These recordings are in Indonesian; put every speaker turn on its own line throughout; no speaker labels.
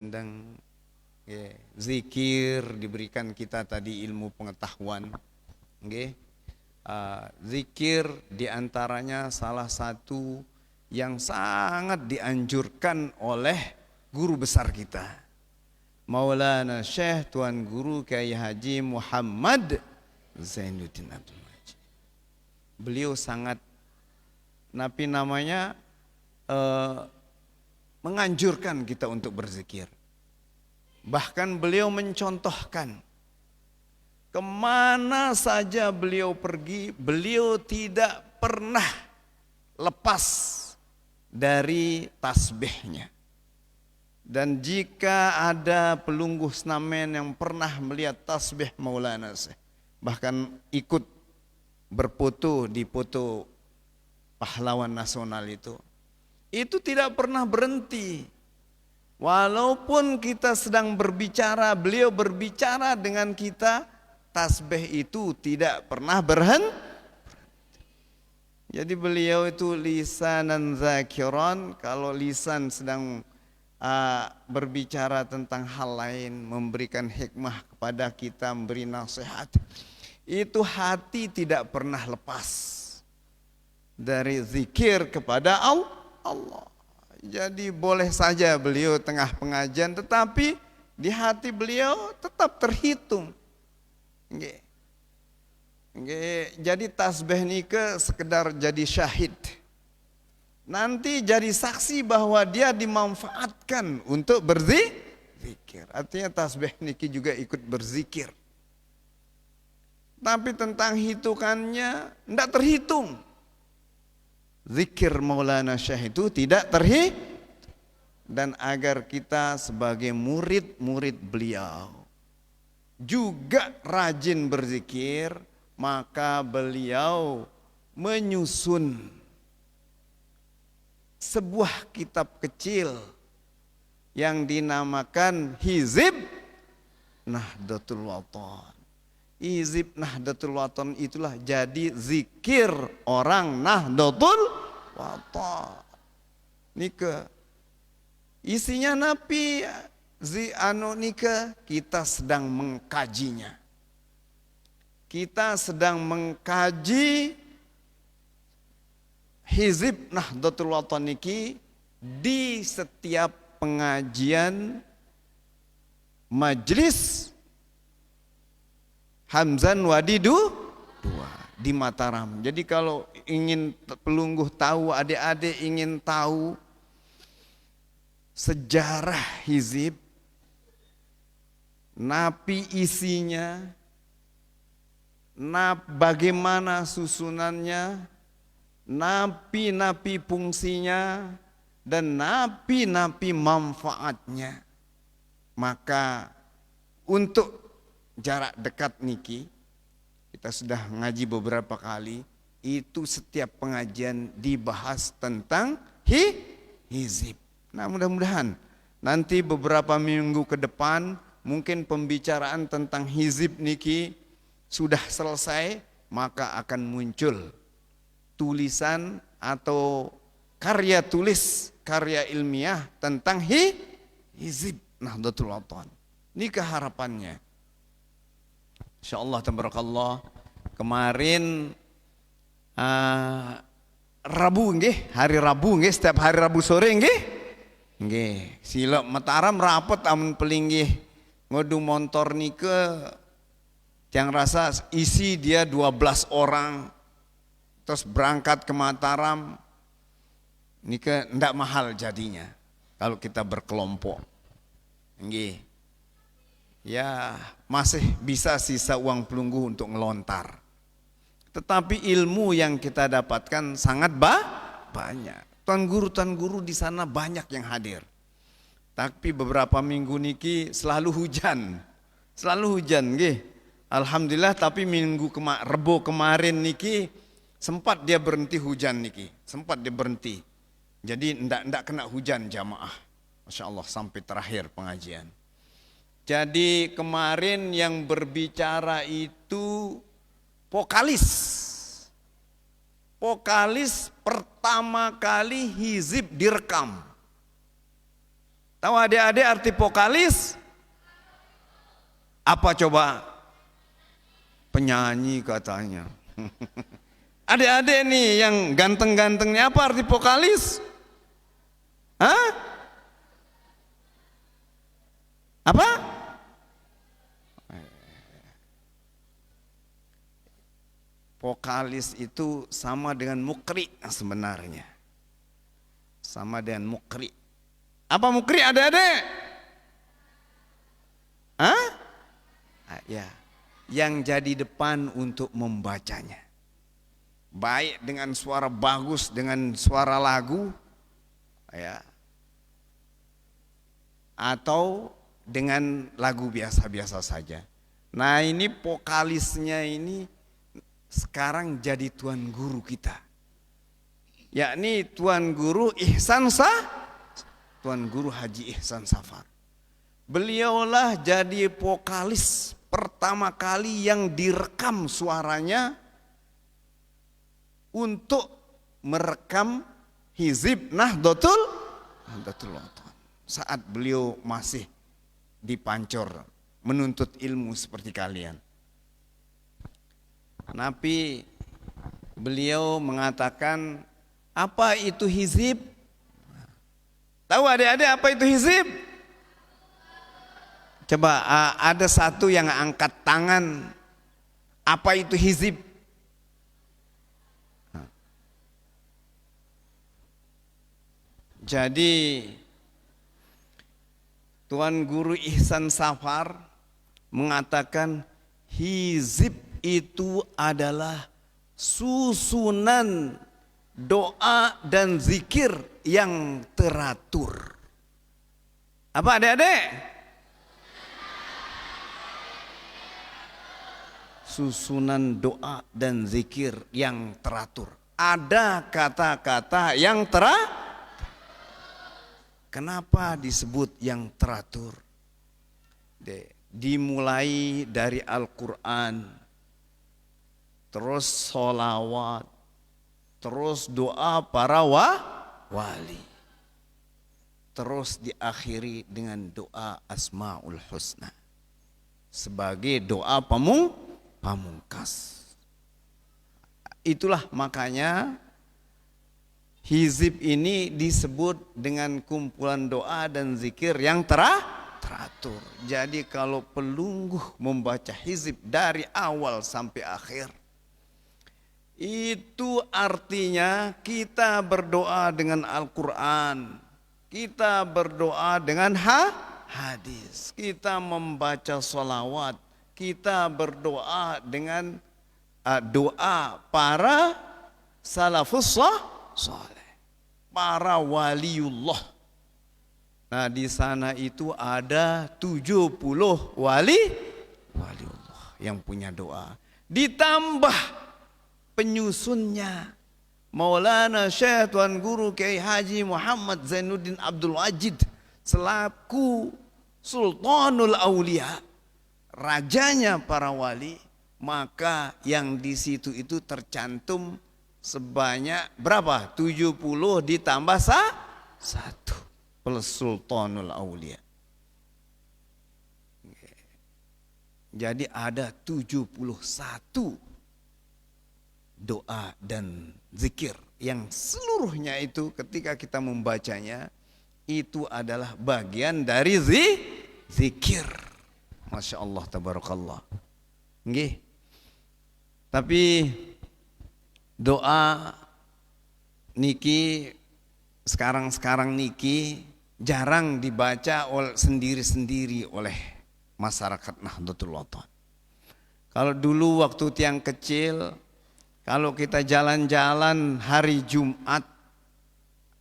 dan zikir diberikan kita tadi ilmu pengetahuan. Zikir diantaranya salah satu yang sangat dianjurkan oleh guru besar kita, Maulana Syekh Tuan Guru Kyai Haji Muhammad Zainuddin Abdul Majid. Beliau sangat menganjurkan kita untuk berzikir. Bahkan beliau mencontohkan kemana saja beliau pergi, beliau tidak pernah lepas dari tasbihnya. Dan jika ada pelungguh senamen yang pernah melihat tasbih Maulana Syekh, bahkan ikut berfoto di foto pahlawan nasional itu tidak pernah berhenti. Walaupun kita sedang berbicara, beliau berbicara dengan kita, tasbih itu tidak pernah berhenti. Jadi beliau itu lisanan zakiran, kalau lisan sedang berbicara tentang hal lain, memberikan hikmah kepada kita, memberi nasihat, itu hati tidak pernah lepas dari zikir kepada Allah. Jadi boleh saja beliau tengah pengajian, tetapi di hati beliau tetap terhitung. Jadi tasbih ini sekedar jadi syahid. Nanti jadi saksi bahwa dia dimanfaatkan untuk berzikir. Artinya tasbih niki juga ikut berzikir. Tapi tentang hitungannya tidak terhitung. Zikir Maulana Syekh itu tidak terhitung. Dan agar kita sebagai murid-murid beliau juga rajin berzikir, maka beliau menyusun sebuah kitab kecil yang dinamakan Hizib Nahdlatul Wathon. Hizib Nahdlatul Wathon itulah jadi zikir orang Nahdlatul Wathon. Nika isinya napi nika kita sedang mengkajinya. Kita sedang mengkaji Hizib Nahdlatul Wathon niki di setiap pengajian majlis Hamzan Wadidu 2 di Mataram. Jadi kalau ingin pelungguh tahu, adik-adik ingin tahu sejarah hizib, napi isinya, bagaimana susunannya, napi-napi fungsinya, dan napi-napi manfaatnya, maka untuk jarak dekat niki kita sudah ngaji beberapa kali, itu setiap pengajian dibahas tentang hizib. Nah, mudah-mudahan nanti beberapa minggu ke depan mungkin pembicaraan tentang hizib niki sudah selesai, maka akan muncul tulisan atau karya tulis, karya ilmiah tentang hizib Nahdlatul Wathon. Ini keharapannya. Insyaallah tabarakallah. Kemarin Rabu nggih, hari Rabu nggih, setiap hari Rabu sore nggih. Nggih, silap Mataram rapet amun pelinggih ngodu motor nike yang rasa isi dia 12 orang terus berangkat ke Mataram nike ndak mahal jadinya kalau kita berkelompok. Nggih. Ya, masih bisa sisa uang pelunggu untuk ngelontar. Tetapi ilmu yang kita dapatkan sangat banyak. Tuan guru di sana banyak yang hadir. Tapi beberapa minggu niki selalu hujan nggih. Alhamdulillah, tapi minggu Rebo kemarin niki sempat dia berhenti hujan niki. Jadi ndak kena hujan jamaah. Masya Allah sampai terakhir pengajian. Jadi kemarin yang berbicara itu vokalis pertama kali hizib direkam. Tahu adik-adik arti vokalis? Apa coba? Penyanyi katanya. Adik-adik nih yang ganteng-gantengnya apa arti vokalis? Hah? Apa? Vokalis itu sama dengan mukri sebenarnya. Sama dengan mukri. Apa mukri adik-adik? Hah? Ya, yang jadi depan untuk membacanya. Baik dengan suara bagus, dengan suara lagu, ya, atau dengan lagu biasa-biasa saja. Nah ini vokalisnya ini sekarang jadi tuan guru kita, yakni tuan guru Tuan Guru Haji Ihsan Safar. Beliaulah jadi vokalis pertama kali yang direkam suaranya untuk merekam hizib Nahdlatul Ulama saat beliau masih di Pancor menuntut ilmu seperti kalian. Tapi beliau mengatakan, apa itu hizib? Tahu adik-adik apa itu hizib? Coba ada satu yang angkat tangan. Apa itu hizib? Jadi Tuan Guru Ihsan Safar mengatakan hizib itu adalah susunan doa dan zikir yang teratur. Apa adik-adik? Susunan doa dan zikir yang teratur. Ada kata-kata yang teratur. Kenapa disebut yang teratur? Dimulai dari Al-Quran, terus sholawat, terus doa para wali, terus diakhiri dengan doa Asmaul Husna sebagai doa pamungkas. Itulah makanya hizib ini disebut dengan kumpulan doa dan zikir yang teratur. Jadi kalau pelungguh membaca hizib dari awal sampai akhir, itu artinya kita berdoa dengan Al-Quran, kita berdoa dengan hadis, kita membaca sholawat, kita berdoa dengan doa para salafus saleh, para waliullah. Nah di sana itu ada 70 waliullah yang punya doa. Ditambah penyusunnya Maulana Syekh Tuan Guru Kiai Haji Muhammad Zainuddin Abdul Wajid selaku Sultanul Aulia, rajanya para wali. Maka yang di situ itu tercantum sebanyak berapa? 70 ditambah 1 plus Sultanul Aulia. Jadi ada 71 doa dan zikir yang seluruhnya itu ketika kita membacanya itu adalah bagian dari zikir. Masya Allah, tabarakallah. Nggih. Tapi doa niki sekarang niki jarang dibaca sendiri-sendiri oleh masyarakat Nahdlatul Ulama. Kalau dulu waktu tiang kecil, kalau kita jalan-jalan hari Jumat,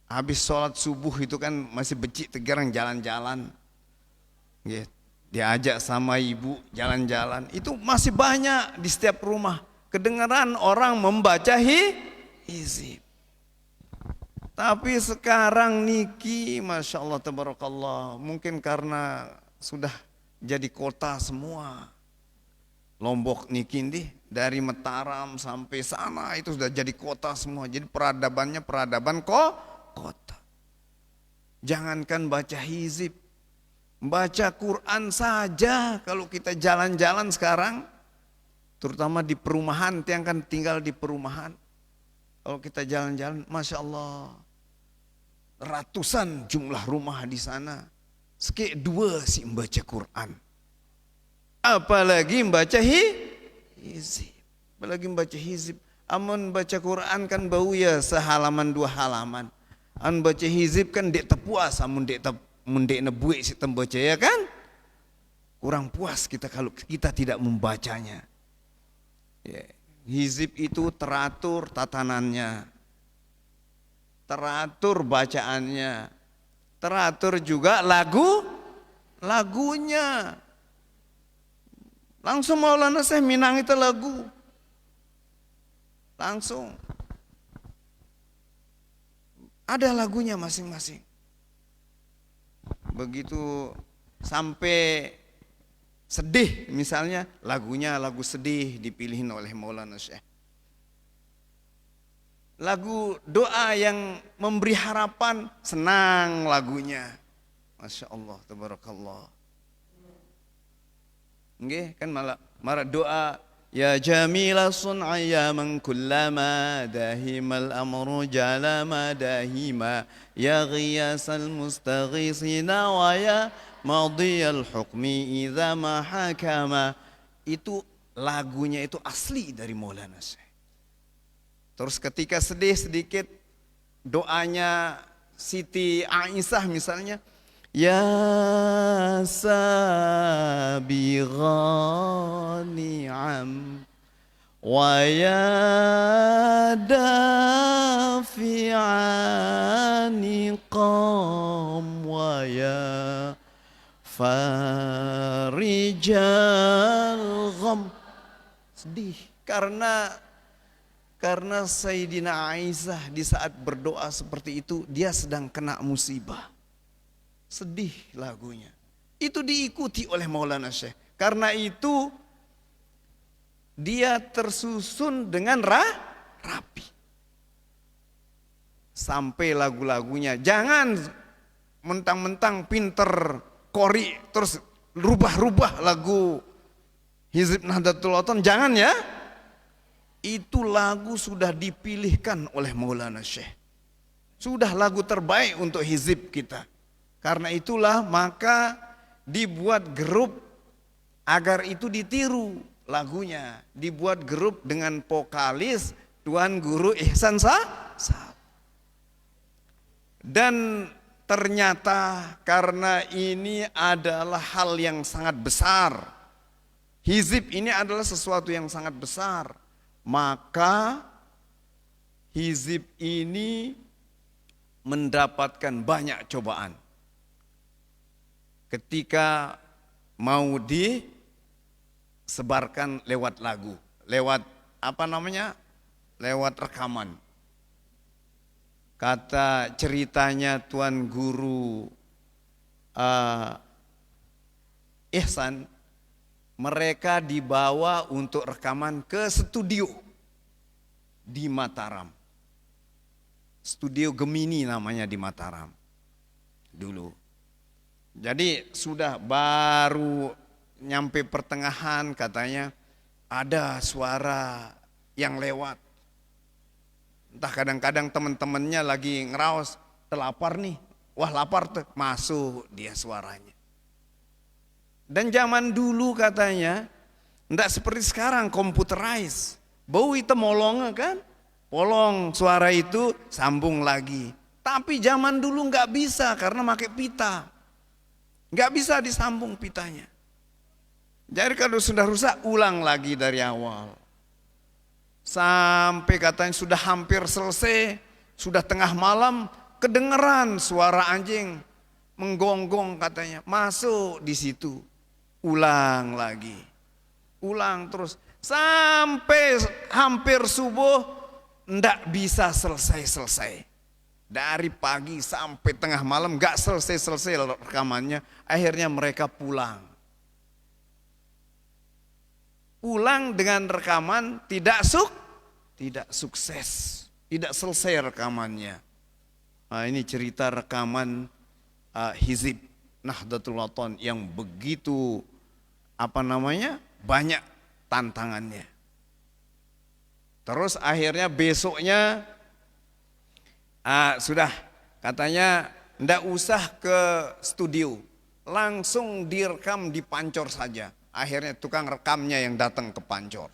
habis sholat subuh itu kan masih becik tegarang jalan-jalan, diajak sama ibu jalan-jalan, itu masih banyak di setiap rumah kedengaran orang membaca hizib. Tapi sekarang niki, masya Allah tabarakallah, mungkin karena sudah jadi kota semua. Lombok niki nih dari Mataram sampai sana itu sudah jadi kota semua. Jadi peradabannya peradaban kota. Jangankan baca hizib, Baca Quran saja kalau kita jalan-jalan sekarang, terutama di perumahan, yang kan tinggal di perumahan. Kalau kita jalan-jalan, Masya Allah, ratusan jumlah rumah di sana. Sekek dua sih membaca Quran. Apalagi membaca hizib. Apalagi membaca hizib. Amun baca Quran kan bau ya sehalaman dua halaman. Amun baca hizib kan dek tepuas, amun dek nebuik si tembaca ya kan. Kurang puas kita kalau kita tidak membacanya. Ya. Hizib itu teratur tatanannya, teratur bacaannya, teratur juga lagunya. Langsung Maulana Syekh Minang itu lagu. Langsung. Ada lagunya masing-masing. Begitu sampai sedih misalnya, lagunya lagu sedih dipilihin oleh Maulana Syekh. Lagu doa yang memberi harapan, senang lagunya. Masya Allah, tabarakallah. Nggih, kan malah doa ya jamila sun'aya man kullama dahimal amru jalama dahima ya ghiyasal mustaghisina wa ya madiyal hukmi idza ma hakama. Itu lagunya itu asli dari Maulana Syekh. Terus ketika sedih sedikit, doanya Siti Aisyah misalnya, ya sabighani'am wa ya dafi'ani qam wa ya farijal gham. Sedih karena Sayyidina Aisyah di saat berdoa seperti itu dia sedang kena musibah. Sedih lagunya. Itu diikuti oleh Maulana Syekh. Karena itu dia tersusun dengan rapi. Sampai lagu-lagunya. Jangan mentang-mentang pinter kori terus rubah-rubah lagu Hizib Nahdlatul Ulama. Jangan ya. Itu lagu sudah dipilihkan oleh Maulana Syekh. Sudah lagu terbaik untuk hizib kita. Karena itulah maka dibuat grup agar itu ditiru lagunya. Dibuat grup dengan vokalis Tuan Guru Ihsan Sahab. Dan ternyata karena ini adalah hal yang sangat besar. Hizib ini adalah sesuatu yang sangat besar. Maka hizib ini mendapatkan banyak cobaan. Ketika mau disebarkan lewat lagu, lewat lewat rekaman. Kata ceritanya Tuan Guru Ihsan, mereka dibawa untuk rekaman ke studio di Mataram. Studio Gemini namanya di Mataram dulu. Jadi sudah baru nyampe pertengahan katanya ada suara yang lewat. Entah kadang-kadang teman-temannya lagi ngeraos, terlapar nih. Wah lapar tuh, masuk dia suaranya. Dan zaman dulu katanya, enggak seperti sekarang computerize. Bau itu molong kan? Polong suara itu sambung lagi. Tapi zaman dulu enggak bisa karena pakai pita. Enggak bisa disambung pitanya. Jadi kalau sudah rusak ulang lagi dari awal. Sampai katanya sudah hampir selesai, sudah tengah malam, kedengeran suara anjing menggonggong katanya. Masuk di situ. Ulang lagi, ulang terus sampai hampir subuh, ndak bisa selesai. Dari pagi sampai tengah malam nggak selesai rekamannya. Akhirnya mereka pulang. Pulang dengan rekaman tidak sukses, tidak selesai rekamannya. Nah, ini cerita rekaman hizib Nahdlatul Wathon yang begitu banyak tantangannya. Terus akhirnya besoknya sudah katanya ndak usah ke studio, langsung direkam di Pancor saja. Akhirnya tukang rekamnya yang datang ke Pancor.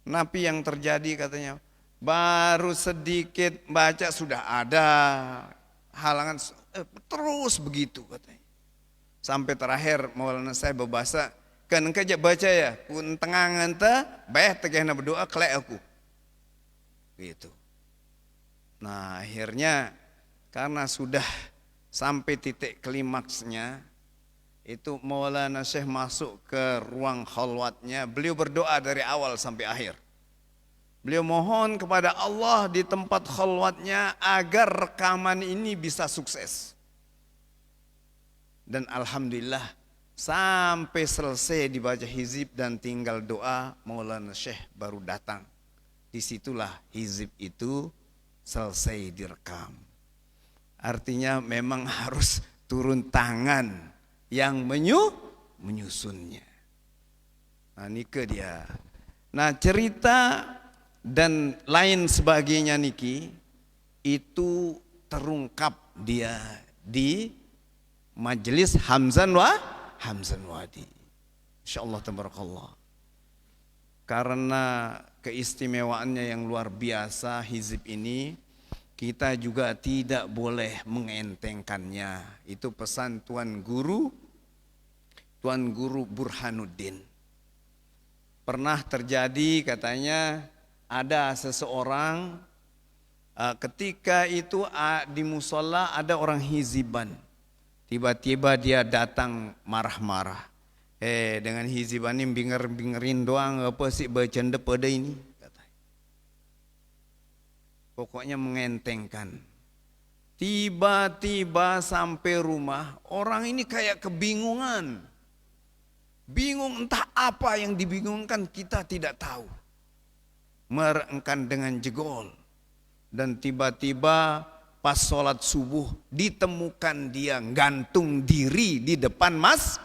Nabi yang terjadi katanya baru sedikit baca sudah ada halangan, terus begitu katanya. Sampai terakhir Maulana saya berbahasa, kan engkau baca ya, kun tengangan ta, bayah tegahna berdoa kelek aku. Gitu. Nah akhirnya karena sudah sampai titik klimaksnya, itu Maulana Syekh masuk ke ruang khalwatnya, beliau berdoa dari awal sampai akhir. Beliau mohon kepada Allah di tempat khalwatnya agar rekaman ini bisa sukses. Dan alhamdulillah sampai selesai dibaca hizib dan tinggal doa, Maulana Syekh baru datang. Disitulah hizib itu selesai direkam. Artinya memang harus turun tangan yang menyusunnya. Nah ini ke dia. Nah cerita dan lain sebagainya niki itu terungkap dia di majelis Hamzan Wadi. Insyaallah tabarakallah. Karena keistimewaannya yang luar biasa hizib ini, kita juga tidak boleh mengentengkannya. Itu pesan Tuan Guru Burhanuddin. Pernah terjadi katanya ada seseorang ketika itu di musola ada orang hiziban. Tiba-tiba dia datang marah-marah. Dengan hiziban ini binger-bingerin doang, apa sih bercanda pada ini? Katanya. Pokoknya mengentengkan. Tiba-tiba sampai rumah, orang ini kayak kebingungan. Bingung entah apa yang dibingungkan, kita tidak tahu. Merengkan dengan jegol. Dan tiba-tiba pas sholat subuh ditemukan dia gantung diri di depan masjid.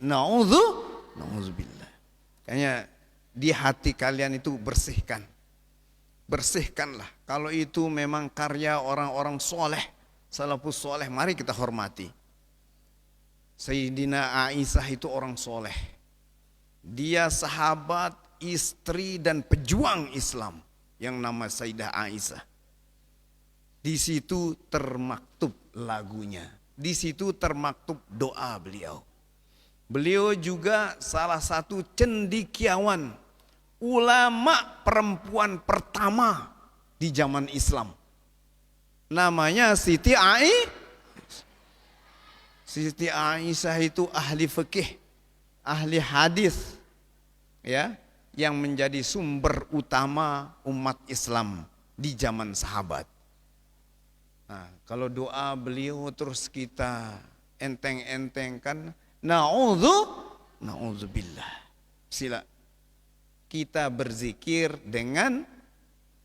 Na'udzubillah. Kayaknya di hati kalian itu bersihkan. Bersihkanlah. Kalau itu memang karya orang-orang soleh, salafus soleh, mari kita hormati. Sayyidina Aisyah itu orang soleh. Dia sahabat, istri dan pejuang Islam yang nama Sayyidah Aisyah. Di situ termaktub lagunya. Di situ termaktub doa beliau. Beliau juga salah satu cendekiawan, ulama perempuan pertama di zaman Islam. Namanya Siti Aisyah itu ahli fikih, ahli hadis, ya, yang menjadi sumber utama umat Islam di zaman sahabat. Nah, kalau doa beliau terus kita enteng-entengkan, na'udzubillah. Sila kita berzikir dengan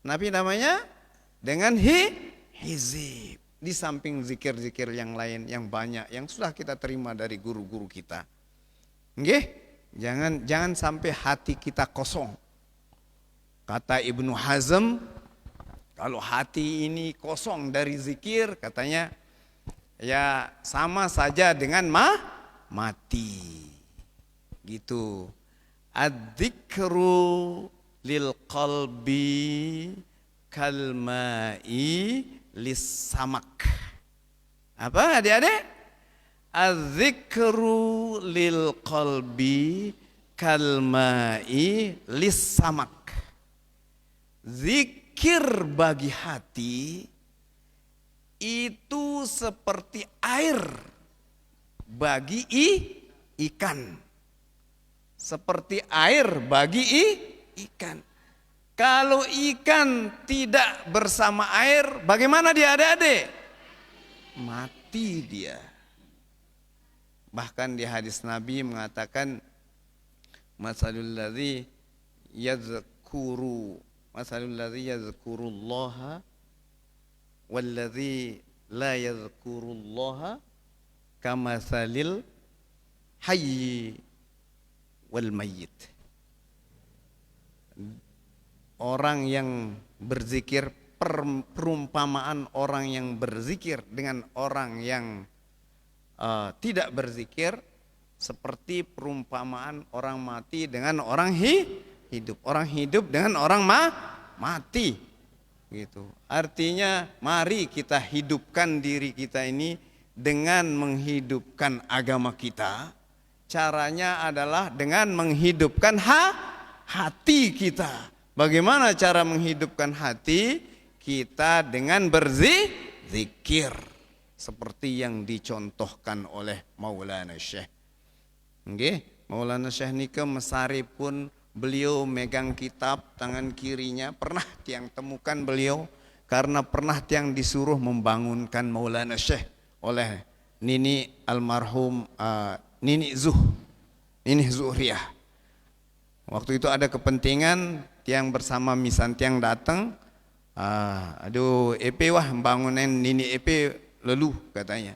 Nabi namanya dengan hizib. Di samping zikir-zikir yang lain yang banyak yang sudah kita terima dari guru-guru kita. Nggih? Jangan sampai hati kita kosong. Kata Ibnu Hazm, kalau hati ini kosong dari zikir, katanya ya sama saja dengan mati. Gitu. Adzikru lil qalbi kalma'i lissamak. Apa adik-adik? Adzikru lil qalbi kalma'i lissamak. Zikir bagi hati itu seperti air bagi ikan. Seperti air bagi ikan. Kalau ikan tidak bersama air, bagaimana dia adik-adik? Mati dia. Bahkan di hadis Nabi mengatakan masalul ladzi yadhkurullaha walladzi la yadhkurullaha kamatsalil hayyi wal mayyit. Orang yang berzikir, perumpamaan orang yang berzikir dengan orang yang tidak berzikir seperti perumpamaan orang mati dengan orang hidup. Orang hidup dengan orang mati. Gitu. Artinya mari kita hidupkan diri kita ini dengan menghidupkan agama kita. Caranya adalah dengan menghidupkan hati kita. Bagaimana cara menghidupkan hati? Kita dengan berzikir seperti yang dicontohkan oleh Maulana Syekh. Nggih, Maulana Syekh Nika Mesari pun beliau megang kitab tangan kirinya, pernah tiang temukan beliau karena pernah tiang disuruh membangunkan Maulana Syekh oleh Nini almarhum Nini Zuhriyah. Waktu itu ada kepentingan tiang bersama misan tiang datang, aduh EP wah bangunin Nini EP lelu katanya.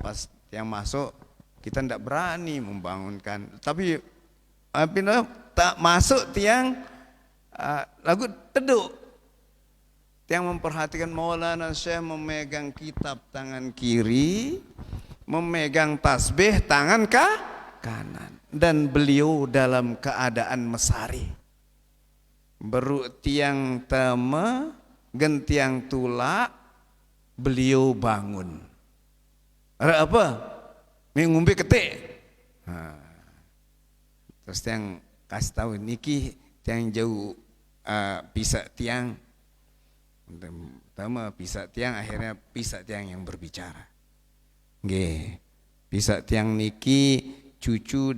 Pas tiang masuk kita tidak berani membangunkan, tapi tak masuk tiang lagu teduk. Tiang memperhatikan Maulana Syekh memegang kitab tangan kiri, memegang tasbih tangan kanan, dan beliau dalam keadaan mesari. Beru tiang teme gentiang tulak, beliau bangun. Ada apa? Mengumpi ketik. Terus tiang kasih tahu niki tiang jauh pisah tiang. Pertama pisah tiang, akhirnya pisah tiang yang berbicara. Nggih. Pisah tiang niki cucu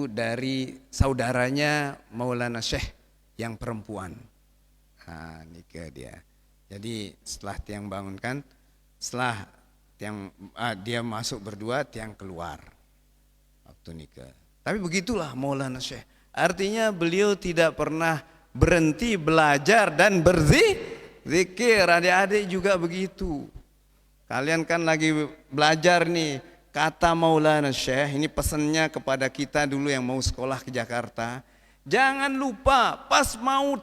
dari saudaranya Maulana Syekh yang perempuan. Nikah dia. Jadi setelah tiang bangunkan, setelah tiang dia masuk berdua, tiang keluar waktu nikah. Tapi begitulah Maulana Syekh. Artinya beliau tidak pernah berhenti belajar dan berzikir. Adik-adik juga begitu. Kalian kan lagi belajar nih. Kata Maulana Syekh, ini pesannya kepada kita dulu yang mau sekolah ke Jakarta. Jangan lupa pas mau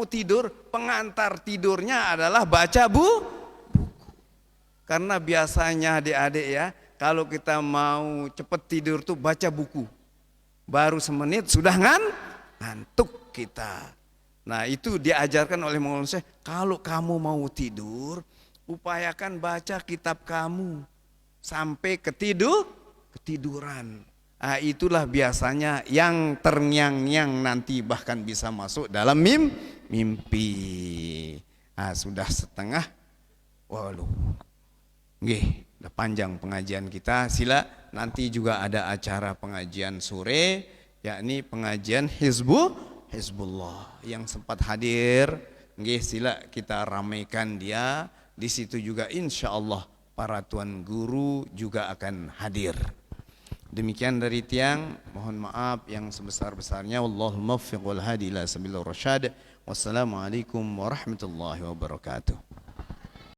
tidur pengantar tidurnya adalah baca buku. Karena biasanya adik-adik ya, kalau kita mau cepet tidur tuh baca buku. Baru semenit sudah ngantuk kita. Nah itu diajarkan oleh Maulana Syekh. Kalau kamu mau tidur, upayakan baca kitab kamu sampai ketiduran. Itulah biasanya yang terngiang-ngiang nanti bahkan bisa masuk dalam mimpi. Sudah setengah. Waduh. Nggih, udah panjang pengajian kita. Sila nanti juga ada acara pengajian sore, yakni pengajian Hizbullah. Yang sempat hadir, nggih sila kita ramaikan dia. Di situ juga insya Allah para tuan guru juga akan hadir. Demikian dari tiang, mohon maaf yang sebesar-besarnya. Wallahul muwaffiq wal hadi ila sabilir rasyad. Wassalamualaikum warahmatullahi wabarakatuh.